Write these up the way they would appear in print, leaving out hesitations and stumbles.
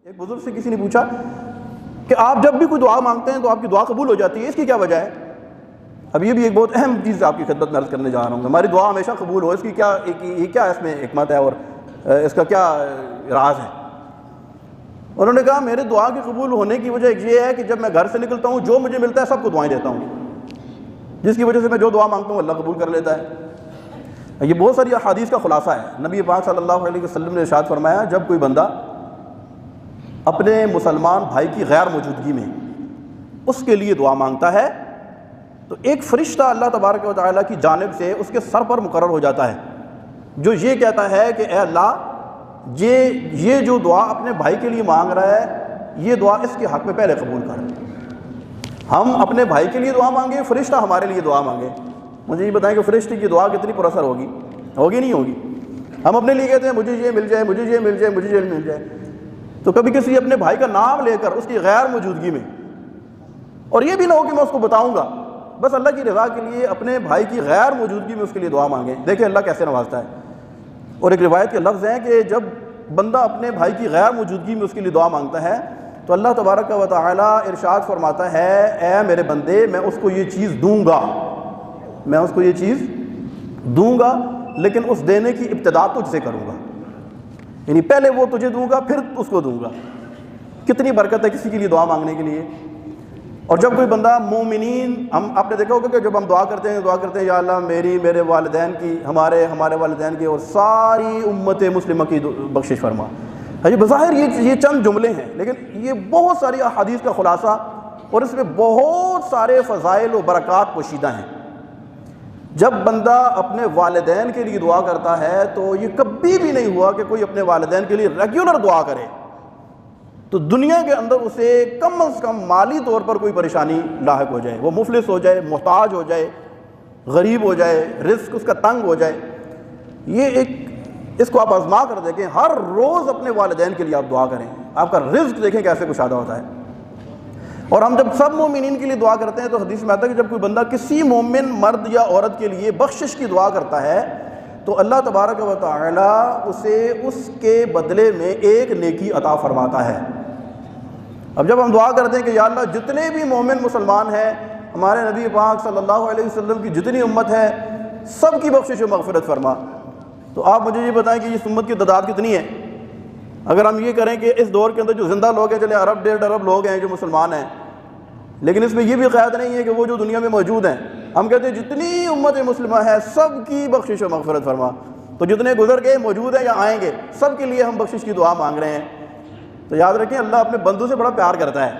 ایک بزرگ سے کسی نے پوچھا کہ آپ جب بھی کوئی دعا مانگتے ہیں تو آپ کی دعا قبول ہو جاتی ہے، اس کی کیا وجہ ہے؟ اب یہ بھی ایک بہت اہم چیز آپ کی خدمت میں عرض کرنے جا رہا ہوں. ہماری دعا ہمیشہ قبول ہو، اس کی کیا اس میں حکمت ہے اور اس کا کیا راز ہے؟ انہوں نے کہا میرے دعا کے قبول ہونے کی وجہ ایک یہ ہے کہ جب میں گھر سے نکلتا ہوں جو مجھے ملتا ہے سب کو دعائیں دیتا ہوں، جس کی وجہ سے میں جو دعا مانگتا ہوں اللہ قبول کر لیتا ہے. یہ بہت ساری احادیث کا خلاصہ ہے. نبی پاک صلی اللہ علیہ وسلم نے ارشاد فرمایا جب کوئی بندہ اپنے مسلمان بھائی کی غیر موجودگی میں اس کے لیے دعا مانگتا ہے تو ایک فرشتہ اللہ تبارک و تعالیٰ کی جانب سے اس کے سر پر مقرر ہو جاتا ہے جو یہ کہتا ہے کہ اے اللہ یہ جو دعا اپنے بھائی کے لیے مانگ رہا ہے یہ دعا اس کے حق میں پہلے قبول کر. ہم اپنے بھائی کے لیے دعا مانگے، فرشتہ ہمارے لیے دعا مانگے. مجھے یہ بتائیں کہ فرشتے کی دعا کتنی پر اثر ہوگی نہیں ہوگی؟ ہم اپنے لیے کہتے ہیں مجھے یہ مل جائے، مجھے یہ مل جائے، مجھے یہ مل جائے، تو کبھی کسی اپنے بھائی کا نام لے کر اس کی غیر موجودگی میں، اور یہ بھی نہ ہو کہ میں اس کو بتاؤں گا، بس اللہ کی رضا کے لیے اپنے بھائی کی غیر موجودگی میں اس کے لیے دعا مانگیں. دیکھیں اللہ کیسے نوازتا ہے. اور ایک روایت کے لفظ ہیں کہ جب بندہ اپنے بھائی کی غیر موجودگی میں اس کے لیے دعا مانگتا ہے تو اللہ تبارک و تعالیٰ ارشاد فرماتا ہے اے میرے بندے میں اس کو یہ چیز دوں گا، میں اس کو یہ چیز دوں گا، لیکن اس دینے کی ابتدا تجھ سے کروں گا. یعنی پہلے وہ تجھے دوں گا پھر اس کو دوں گا. کتنی برکت ہے کسی کے لیے دعا مانگنے کے لیے. اور جب کوئی بندہ مومنین، آپ نے دیکھا ہوگا کہ جب ہم دعا کرتے ہیں یا اللہ میرے والدین کی، ہمارے والدین کی اور ساری امت مسلمہ کی بخشش فرما. جی بظاہر یہ چند جملے ہیں لیکن یہ بہت ساری احادیث کا خلاصہ اور اس میں بہت سارے فضائل و برکات پوشیدہ ہیں. جب بندہ اپنے والدین کے لیے دعا کرتا ہے تو یہ کبھی بھی نہیں ہوا کہ کوئی اپنے والدین کے لیے ریگولر دعا کرے تو دنیا کے اندر اسے کم از کم مالی طور پر کوئی پریشانی لاحق ہو جائے، وہ مفلس ہو جائے، محتاج ہو جائے، غریب ہو جائے، رزق اس کا تنگ ہو جائے. اس کو آپ آزما کر دیکھیں، ہر روز اپنے والدین کے لیے آپ دعا کریں، آپ کا رزق دیکھیں کیسے کشادہ ہوتا ہے. اور ہم جب سب مومنین کے لیے دعا کرتے ہیں تو حدیث میں آتا ہے کہ جب کوئی بندہ کسی مومن مرد یا عورت کے لیے بخشش کی دعا کرتا ہے تو اللہ تبارک و تعالیٰ اسے اس کے بدلے میں ایک نیکی عطا فرماتا ہے. اب جب ہم دعا کرتے ہیں کہ یا اللہ جتنے بھی مومن مسلمان ہیں، ہمارے نبی پاک صلی اللہ علیہ وسلم کی جتنی امت ہے سب کی بخشش و مغفرت فرما، تو آپ مجھے یہ بتائیں کہ اس امت کی تعداد کتنی ہے؟ اگر ہم یہ کریں کہ اس دور کے اندر جو زندہ لوگ ہیں، چلے ارب 1.5 ارب لوگ ہیں جو مسلمان ہیں، لیکن اس میں یہ بھی قید نہیں ہے کہ وہ جو دنیا میں موجود ہیں، ہم کہتے ہیں جتنی امت مسلمہ ہے سب کی بخشش و مغفرت فرما. تو جتنے گزر گئے، موجود ہیں یا آئیں گے، سب کے لیے ہم بخشش کی دعا مانگ رہے ہیں. تو یاد رکھیں اللہ اپنے بندوں سے بڑا پیار کرتا ہے.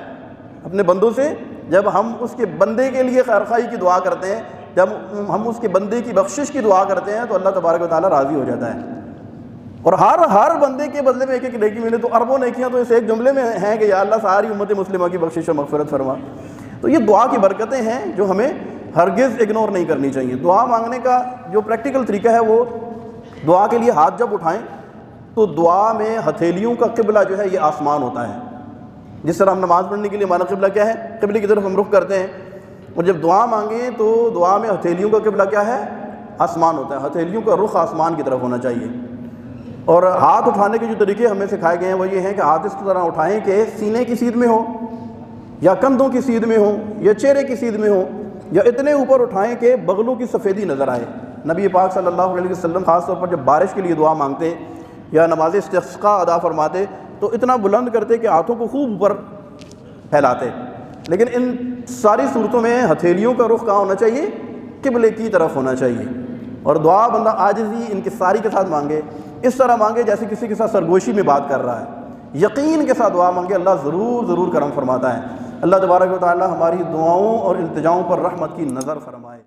اپنے بندوں سے جب ہم اس کے بندے کے لیے خیرخواہی کی دعا کرتے ہیں، جب ہم اس کے بندے کی بخشش کی دعا کرتے ہیں تو اللہ تبارک و تعالیٰ راضی ہو جاتا ہے. اور ہر بندے کے بدلے میں ایک نیکی ملے تو اربوں نیکیاں تو اس ایک جملے میں ہیں کہ یا اللہ ساری امت مسلمہ کی بخشش و مغفرت فرما. تو یہ دعا کی برکتیں ہیں جو ہمیں ہرگز اگنور نہیں کرنی چاہیے. دعا مانگنے کا جو پریکٹیکل طریقہ ہے وہ دعا کے لیے ہاتھ جب اٹھائیں تو دعا میں ہتھیلیوں کا قبلہ جو ہے یہ آسمان ہوتا ہے. جس طرح ہم نماز پڑھنے کے لیے ہمارا قبلہ کیا ہے؟ قبلے کی طرف ہم رخ کرتے ہیں. اور جب دعا مانگیں تو دعا میں ہتھیلیوں کا قبلہ کیا ہے؟ آسمان ہوتا ہے. ہتھیلیوں کا رخ آسمان کی طرف ہونا چاہیے. اور ہاتھ اٹھانے کے جو طریقے ہمیں سکھائے گئے ہیں وہ یہ ہیں کہ ہاتھ اس طرح اٹھائیں کہ سینے کی سیدھ میں ہو یا کندھوں کی سیدھ میں ہو یا چہرے کی سیدھ میں ہو، یا اتنے اوپر اٹھائیں کہ بغلوں کی سفیدی نظر آئے. نبی پاک صلی اللہ علیہ وسلم خاص طور پر جب بارش کے لیے دعا مانگتے یا نماز استسقاء ادا فرماتے تو اتنا بلند کرتے کہ ہاتھوں کو خوب اوپر پھیلاتے. لیکن ان ساری صورتوں میں ہتھیلیوں کا رخ کہاں ہونا چاہیے؟ قبلے کی طرف ہونا چاہیے. اور دعا بندہ عاجزی انکساری کے ساتھ مانگے، اس طرح مانگے جیسے کسی کے ساتھ سرگوشی میں بات کر رہا ہے. یقین کے ساتھ دعا مانگے، اللہ ضرور کرم فرماتا ہے. اللہ تبارک و تعالی ہماری دعاؤں اور التجاؤں پر رحمت کی نظر فرمائے.